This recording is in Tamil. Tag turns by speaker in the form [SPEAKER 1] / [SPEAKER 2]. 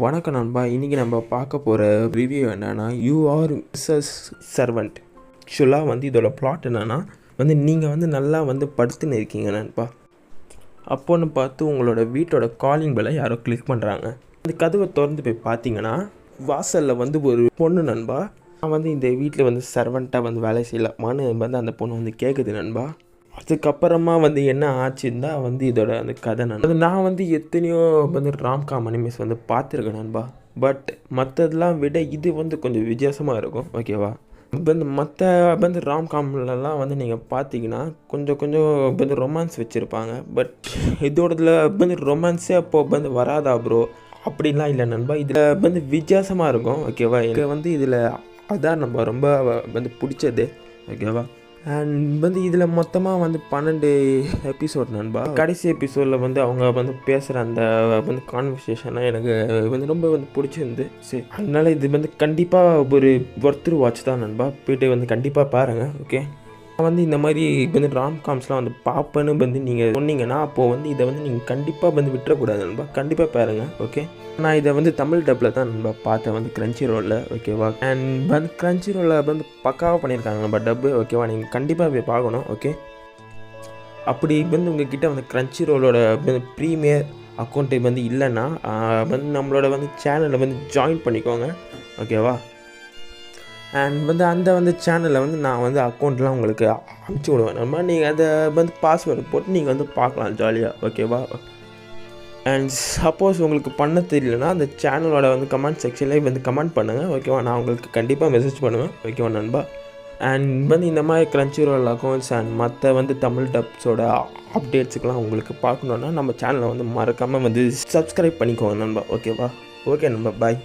[SPEAKER 1] வணக்கம் நண்பா. இன்றைக்கி நம்ம பார்க்க போகிற ரிவ்யூ என்னென்னா யூ ஆர் மிஸ்ஸஸ் சர்வெண்ட். ஆக்சுவலாக இதோட பிளாட் என்னென்னா நீங்கள் நல்லா படுத்துன்னு இருக்கீங்க நண்பா. அப்போன்னு பார்த்து உங்களோட வீட்டோட காலிங் பெல்லை யாரோ கிளிக் பண்ணுறாங்க. அந்த கதவை திறந்து போய் பார்த்தீங்கன்னா வாசலில் ஒரு பொண்ணு நண்பா. நான் இந்த வீட்டில் சர்வெண்ட்டாக வேலை செய்யலாமான்னு அந்த பொண்ணு கேட்குது நண்பா. அதுக்கப்புறமா என்ன ஆச்சுன்னா இதோட அந்த கதை நான் எத்தனையோ ராம்காம் அனிமேஸ் பார்த்துருக்கேன் நண்பா. பட் மற்றதெல்லாம் விட இது கொஞ்சம் வித்தியாசமாக இருக்கும். ஓகேவா? மற்ற ராம்காம்லலாம் நீங்கள் பார்த்தீங்கன்னா கொஞ்சம் ரொமான்ஸ் வச்சுருப்பாங்க. பட் இதோடதில் ரொமான்ஸே அப்போது வராதா ப்ரோ அப்படின்லாம் இல்லை நண்பா. இதில் வித்தியாசமாக இருக்கும். ஓகேவா? எனக்கு இதில் அதான் நம்ம ரொம்ப பிடிச்சது. ஓகேவா? அண்ட் இதில் மொத்தமாக 12 எபிசோட் நண்பா. கடைசி எபிசோடில் அவங்க பேசுகிற அந்த கான்வர்சேஷனை எனக்கு ரொம்ப பிடிச்சிருந்து. சரி, அதனால் இது கண்டிப்பாக ஒரு ஒர்த்து வாட்ச் தான் நண்பா. போய்ட்டு கண்டிப்பாக பாருங்கள். ஓகே, நான் இந்த மாதிரி ராம்காம்ஸ்லாம் பார்ப்பேன்னு நீங்கள் சொன்னீங்கன்னா அப்போது இதை நீங்கள் கண்டிப்பாக விட்டுறக்கூடாது நண்பா. கண்டிப்பாக பாருங்கள். ஓகே, நான் இதை தமிழ் டப்பில் தான் நண்பா பார்த்தேன் கிரன்ச்சி ரோலில். ஓகேவா? அண்ட் கிரன்ச்சி ரோலில் பக்காவாக பண்ணியிருக்காங்க நண்பா டப்பு. ஓகேவா? நீங்கள் கண்டிப்பாக போய் பார்க்கணும். ஓகே, அப்படி உங்ககிட்ட கிரன்ச்சி ரோலோட ப்ரீமியர் அக்கௌண்ட்டு இல்லைன்னா நம்மளோட சேனலை ஜாயின் பண்ணிக்கோங்க. ஓகேவா? அண்ட் அந்த சேனலில் நான் அக்கௌண்ட்லாம் உங்களுக்கு அனுப்பிச்சி விடுவேன் நம்ம. நீங்கள் அதை பாஸ்வேர்டு போட்டு நீங்கள் பார்க்கலாம் ஜாலியாக. ஓகேவா? அண்ட் சப்போஸ் உங்களுக்கு பண்ண தெரியலனா அந்த சேனலோட கமெண்ட் செக்ஷனில் கமெண்ட் பண்ணுங்கள். ஓகேவா? நான் உங்களுக்கு கண்டிப்பாக மெசேஜ் பண்ணுவேன். ஓகேவா நண்பா? அண்ட் இந்த மாதிரி கிரன்ச்சி ரோல் அக்கௌண்ட்ஸ் அண்ட் மற்ற தமிழ் டப்ஸோட அப்டேட்ஸுக்கெலாம் உங்களுக்கு பார்க்கணுன்னா நம்ம சேனலை மறக்காமல் சப்ஸ்கிரைப் பண்ணிக்கோங்க நண்பா. ஓகேவா? ஓகே நண்பா, பாய்.